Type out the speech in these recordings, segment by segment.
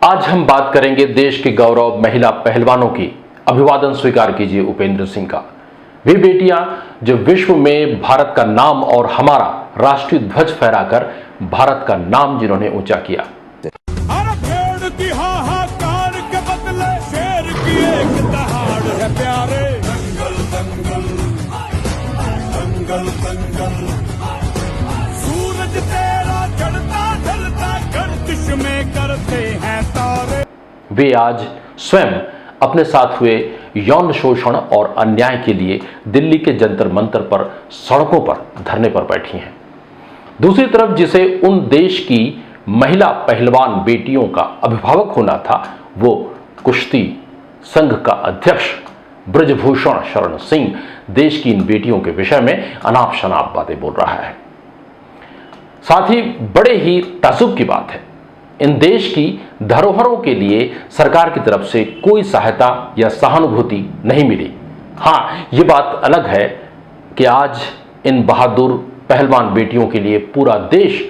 आज हम बात करेंगे देश के गौरव महिला पहलवानों की। अभिवादन स्वीकार कीजिए उपेंद्र सिंह का। वे बेटियां जो विश्व में भारत का नाम और हमारा राष्ट्रीय ध्वज फहराकर भारत का नाम जिन्होंने ऊंचा किया। सूरज तेरा चढ़ता ढलता गर्दिश में करते हैं तारे। वे आज स्वयं अपने साथ हुए यौन शोषण और अन्याय के लिए दिल्ली के जंतर मंतर पर सड़कों पर धरने पर बैठी हैं। दूसरी तरफ जिसे उन देश की महिला पहलवान बेटियों का अभिभावक होना था, वो कुश्ती संघ का अध्यक्ष ब्रजभूषण शरण सिंह देश की इन बेटियों के विषय में अनाप शनाप बातें बोल रहा है। साथ ही बड़े ही ताज्जुब की बात है, इन देश की धरोहरों के लिए सरकार की तरफ से कोई सहायता या सहानुभूति नहीं मिली। हाँ, ये बात अलग है कि आज इन बहादुर पहलवान बेटियों के लिए पूरा देश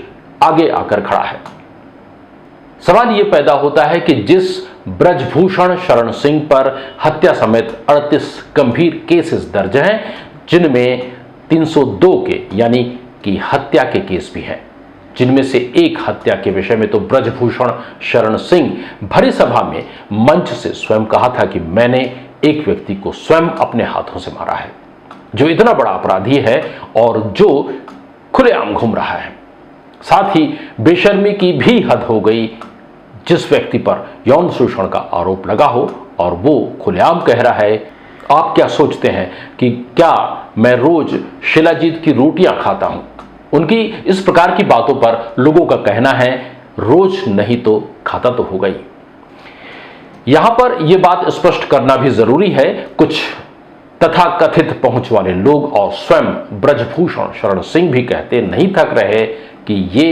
आगे आकर खड़ा है। सवाल ये पैदा होता है कि जिस ब्रजभूषण शरण सिंह पर हत्या समेत 38 गंभीर केसेस दर्ज हैं, जिनमें 302 के यानी कि हत्या के केस भी हैं, जिनमें से एक हत्या के विषय में तो ब्रजभूषण शरण सिंह भरी सभा में मंच से स्वयं कहा था कि मैंने एक व्यक्ति को स्वयं अपने हाथों से मारा है, जो इतना बड़ा अपराधी है और जो खुलेआम घूम रहा है। साथ ही बेशर्मी की भी हद हो गई, जिस व्यक्ति पर यौन शोषण का आरोप लगा हो और वो खुलेआम कह रहा है, आप क्या सोचते हैं कि क्या मैं रोज शिलाजीत की रोटियां खाता हूं। उनकी इस प्रकार की बातों पर लोगों का कहना है, रोज नहीं तो खाता तो होगा ही। यहां पर यह बात स्पष्ट करना भी जरूरी है, कुछ तथाकथित पहुंच वाले लोग और स्वयं ब्रजभूषण शरण सिंह भी कहते नहीं थक रहे कि ये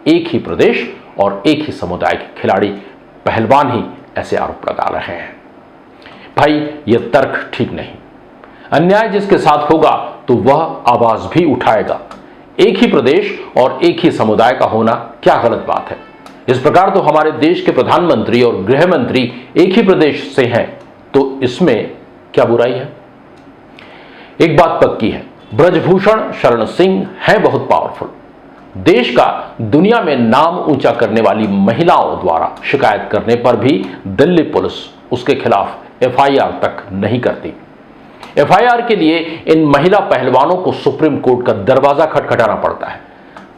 एक ही प्रदेश और एक ही समुदाय के खिलाड़ी पहलवान ही ऐसे आरोप लगा रहे हैं। भाई, यह तर्क ठीक नहीं। अन्याय जिसके साथ होगा तो वह आवाज भी उठाएगा। एक ही प्रदेश और एक ही समुदाय का होना क्या गलत बात है। इस प्रकार तो हमारे देश के प्रधानमंत्री और गृह मंत्री एक ही प्रदेश से हैं, तो इसमें क्या बुराई है। एक बात पक्की है, ब्रजभूषण शरण सिंह है बहुत पावरफुल। देश का दुनिया में नाम ऊंचा करने वाली महिलाओं द्वारा शिकायत करने पर भी दिल्ली पुलिस उसके खिलाफ एफआईआर तक नहीं करती। एफआईआर के लिए इन महिला पहलवानों को सुप्रीम कोर्ट का दरवाजा खटखटाना पड़ता है।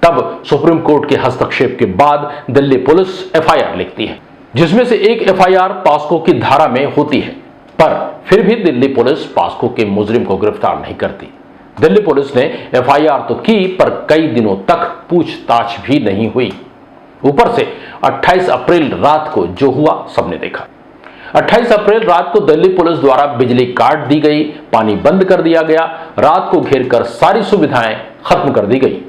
तब सुप्रीम कोर्ट के हस्तक्षेप के बाद दिल्ली पुलिस एफआईआर लिखती है, जिसमें से एक एफआईआर पॉस्को की धारा में होती है, पर फिर भी दिल्ली पुलिस पॉस्को के मुजरिम को गिरफ्तार नहीं करती। दिल्ली पुलिस ने एफआईआर तो की, पर कई दिनों तक पूछताछ भी नहीं हुई। ऊपर से 28 अप्रैल रात को जो हुआ सबने देखा। 28 अप्रैल रात को दिल्ली पुलिस द्वारा बिजली काट दी गई, पानी बंद कर दिया गया, रात को घेरकर सारी सुविधाएं खत्म कर दी गई।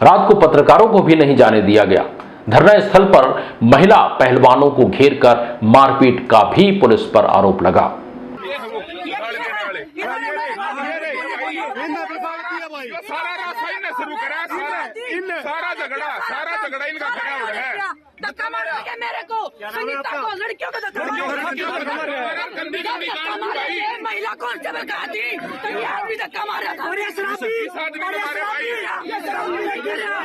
रात को पत्रकारों को भी नहीं जाने दिया गया। धरना स्थल पर महिला पहलवानों को घेरकर मारपीट का भी पुलिस पर आरोप लगा। सारा झगड़ा इनका खड़ा है। धक्का मार रहा है मेरे को, सुनीता को, लड़कियों को धक्का मार रहा है। महिला कांस्टेबल का थी तो ये आदमी धक्का मार रहा था।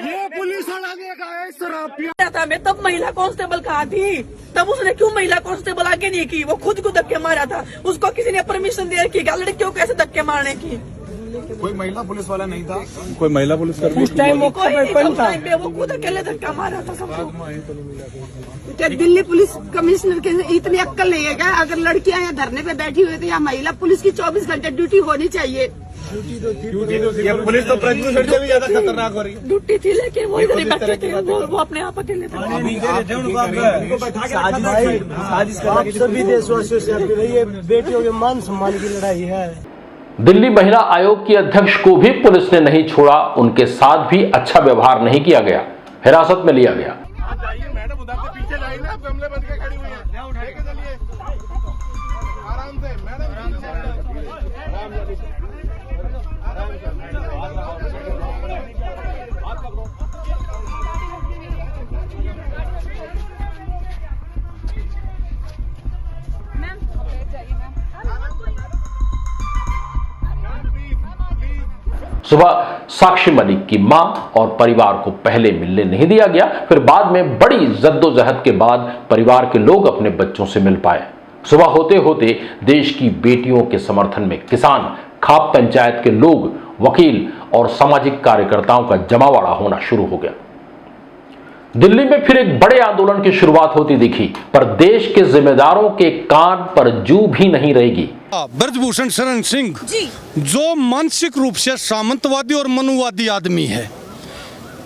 ये पुलिस वाला का शराबी था। मैं तब महिला कांस्टेबल कहा थी, तब उसने क्यों महिला कांस्टेबल आगे नहीं की, वो खुद को धक्के मारा था। उसको किसी ने परमिशन दे रखी है लड़कियों को ऐसे धक्के मारने की। कोई महिला पुलिस वाला नहीं था, कोई महिला पुलिस कर्मी उस टाइम वो खुद अकेले धक्का मारा था सबको। क्या दिल्ली पुलिस कमिश्नर के इतनी अक्ल नहीं है क्या? अगर लड़कियां यहाँ धरने पे बैठी हुई तो यहाँ महिला पुलिस की 24 घंटे ड्यूटी होनी चाहिए। पुलिस तो प्रज्वल से भी ज्यादा खतरनाक हो रही है। ड्यूटी थी, लेकिन वो इधर ही बैठे थे, वो अपने आप अकेले थे। सभी देशवासियों से अपील है, ये बेटियों के मान सम्मान की लड़ाई है। दिल्ली महिला आयोग की अध्यक्ष को भी पुलिस ने नहीं छोड़ा, उनके साथ भी अच्छा व्यवहार नहीं किया गया, हिरासत में लिया गया। मैडम उधर से पीछे जाइए ना, गमले बन के खड़ी हुई है, उठाए के चलिए आराम से मैडम। सुबह साक्षी मलिक की मां और परिवार को पहले मिलने नहीं दिया गया, फिर बाद में बड़ी जद्दोजहद के बाद परिवार के लोग अपने बच्चों से मिल पाए। सुबह होते होते देश की बेटियों के समर्थन में किसान, खाप पंचायत के लोग, वकील और सामाजिक कार्यकर्ताओं का जमावड़ा होना शुरू हो गया। दिल्ली में फिर एक बड़े आंदोलन की शुरुआत होती दिखी, पर देश के जिम्मेदारों के कान पर जू भी नहीं रहेगी। ब्रजभूषण शरण सिंह जो मानसिक रूप से सामंतवादी और मनुवादी आदमी है,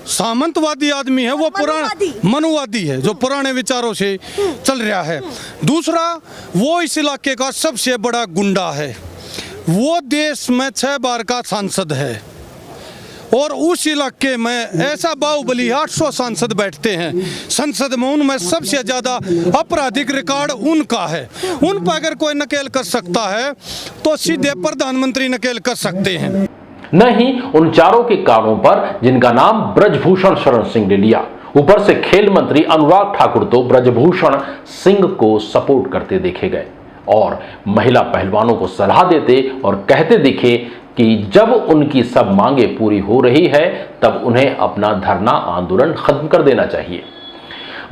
सामंतवादी आदमी है, वो पुराना मनुवादी है जो पुराने विचारों से चल रहा है। दूसरा, वो इस इलाके का सबसे बड़ा गुंडा है, वो देश में 6 बार का सांसद है और उस इलाके में ऐसा बाहुबली 800 सांसद बैठते हैं संसद में, उनमें सबसे ज्यादा आपराधिक रिकॉर्ड उनका है। उन पर अगर कोई नकेल कर सकता है तो सीधे प्रधानमंत्री नकेल कर सकते हैं। नहीं उन चारों के कानों पर जिनका नाम ब्रजभूषण शरण सिंह ने लिया। ऊपर से खेल मंत्री अनुराग ठाकुर तो ब्रजभूषण सिंह को सपोर्ट करते देखे गए और महिला पहलवानों को सलाह देते और कहते दिखे कि जब उनकी सब मांगे पूरी हो रही है तब उन्हें अपना धरना आंदोलन खत्म कर देना चाहिए।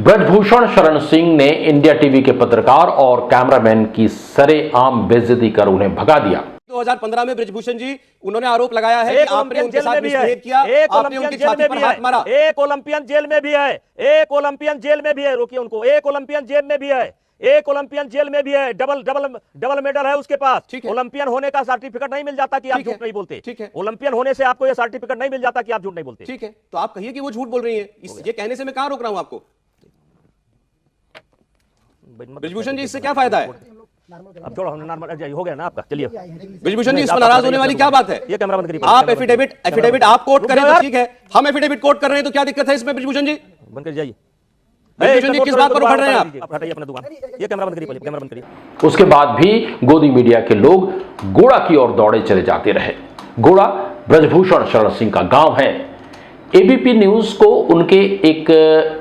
ब्रजभूषण शरण सिंह ने इंडिया टीवी के पत्रकार और कैमरामैन की सरेआम बेइज्जती कर उन्हें भगा दिया। 2015 में ब्रजभूषण जी उन्होंने आरोप लगाया है कि आपने उनके साथ मिसबिहेव किया, आपने उनकी छाती पर हाथ मारा। एक ओलंपियन जेल में भी है, एक ओलंपियन जेल में भी है, रोकिए उनको, एक ओलंपियन जेल में भी है, एक ओलंपियन जेल में भी है, डबल मेडल है उसके पास। ओलंपियन होने का सर्टिफिकेट नहीं मिल जाता कि आप झूठ नहीं बोलते। ठीक है, ओलंपियन होने से आपको यह सर्टिफिकेट नहीं मिल जाता कि आप झूठ नहीं बोलते। ठीक है, तो आप कहिए कि वो झूठ बोल रही है, ये कहने से मैं कहां रोक रहा हूं आपको। ब्रजभूषण जी इससे क्या फायदा है? अब छोड़ो, नॉर्मल हो गया ना आपका, चलिए। ब्रजभूषण जी इस पर नाराज होने वाली क्या बात है? ये कैमरा बंद करिए। आप एफिडेविट आप कोर्ट करें तो ठीक है, हम एफिडेविट कोर्ट कर रहे हैं तो क्या दिक्कत है इसमें? ब्रजभूषण जी बंद कर जाइए। ब्रजभूषण जी किस बात पर उखड़ रहे हैं आप? हटाइए अपना दुकान, ये कैमरा बंद करिए, कैमरा बंद करिए। उसके बाद भी गोदी मीडिया के लोग गोड़ा की ओर दौड़े चले जाते रहे। गोड़ा ब्रजभूषण शरण सिंह का गांव है। एबीपी न्यूज को उनके एक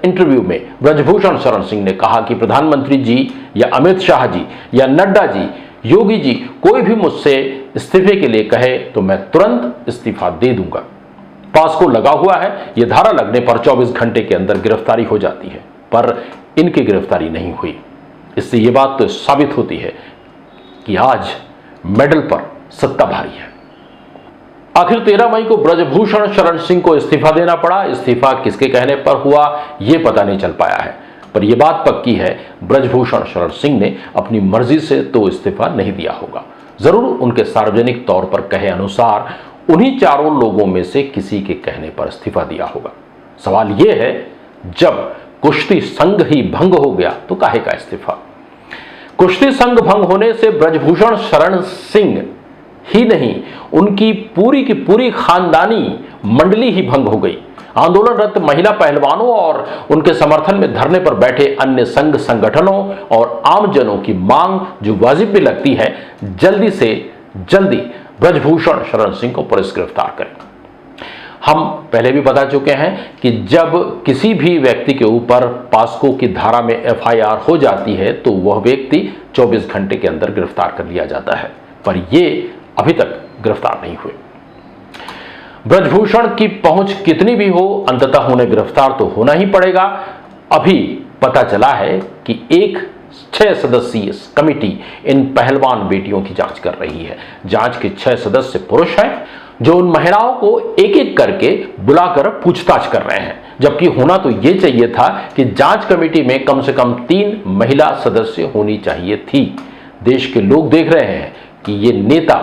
इंटरव्यू में ब्रजभूषण शरण सिंह ने कहा कि प्रधानमंत्री जी या अमित शाह जी या नड्डा जी, योगी जी, कोई भी मुझसे इस्तीफे के लिए कहे तो मैं तुरंत इस्तीफा दे दूंगा। पास को लगा हुआ है, यह धारा लगने पर 24 घंटे के अंदर गिरफ्तारी हो जाती है, पर इनकी गिरफ्तारी नहीं हुई। इससे यह बात तो साबित होती है कि आज मेडल पर सत्ता भारी है। आखिर 13 मई को ब्रजभूषण शरण सिंह को इस्तीफा देना पड़ा। इस्तीफा किसके कहने पर हुआ यह पता नहीं चल पाया है, पर यह बात पक्की है ब्रजभूषण शरण सिंह ने अपनी मर्जी से तो इस्तीफा नहीं दिया होगा। जरूर उनके सार्वजनिक तौर पर कहे अनुसार उन्हीं चारों लोगों में से किसी के कहने पर इस्तीफा दिया होगा। सवाल यह है, जब कुश्ती संघ ही भंग हो गया तो काहे का इस्तीफा? कुश्ती संघ भंग होने से ब्रजभूषण शरण सिंह ही नहीं, उनकी पूरी की पूरी खानदानी मंडली ही भंग हो गई। आंदोलनरत महिला पहलवानों और उनके समर्थन में धरने पर बैठे अन्य संघ संगठनों और आमजनों की मांग जो वाजिब भी लगती है, जल्दी से जल्दी ब्रजभूषण शरण सिंह को पुलिस गिरफ्तार करे। हम पहले भी बता चुके हैं कि जब किसी भी व्यक्ति के ऊपर पास्को की धारा में एफआईआर हो जाती है तो वह व्यक्ति 24 घंटे के अंदर गिरफ्तार कर लिया जाता है, पर यह अभी तक गिरफ्तार नहीं हुए। ब्रजभूषण की पहुंच कितनी भी हो, अंततः उन्हें गिरफ्तार तो होना ही पड़ेगा। अभी पता चला है कि एक 6 सदस्यीय कमेटी इन पहलवान बेटियों की जांच कर रही है। जांच के 6 सदस्य पुरुष हैं जो उन महिलाओं को एक एक करके बुलाकर पूछताछ कर रहे हैं, जबकि होना तो यह चाहिए था कि जांच कमेटी में कम से कम 3 महिला सदस्य होनी चाहिए थी। देश के लोग देख रहे हैं कि ये नेता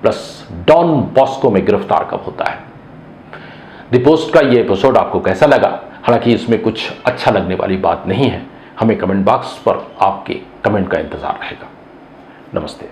प्लस डॉन बॉस्को में गिरफ्तार कब होता है। द पोस्ट का ये एपिसोड आपको कैसा लगा? हालांकि इसमें कुछ अच्छा लगने वाली बात नहीं है। हमें कमेंट बॉक्स पर आपके कमेंट का इंतजार रहेगा। नमस्ते।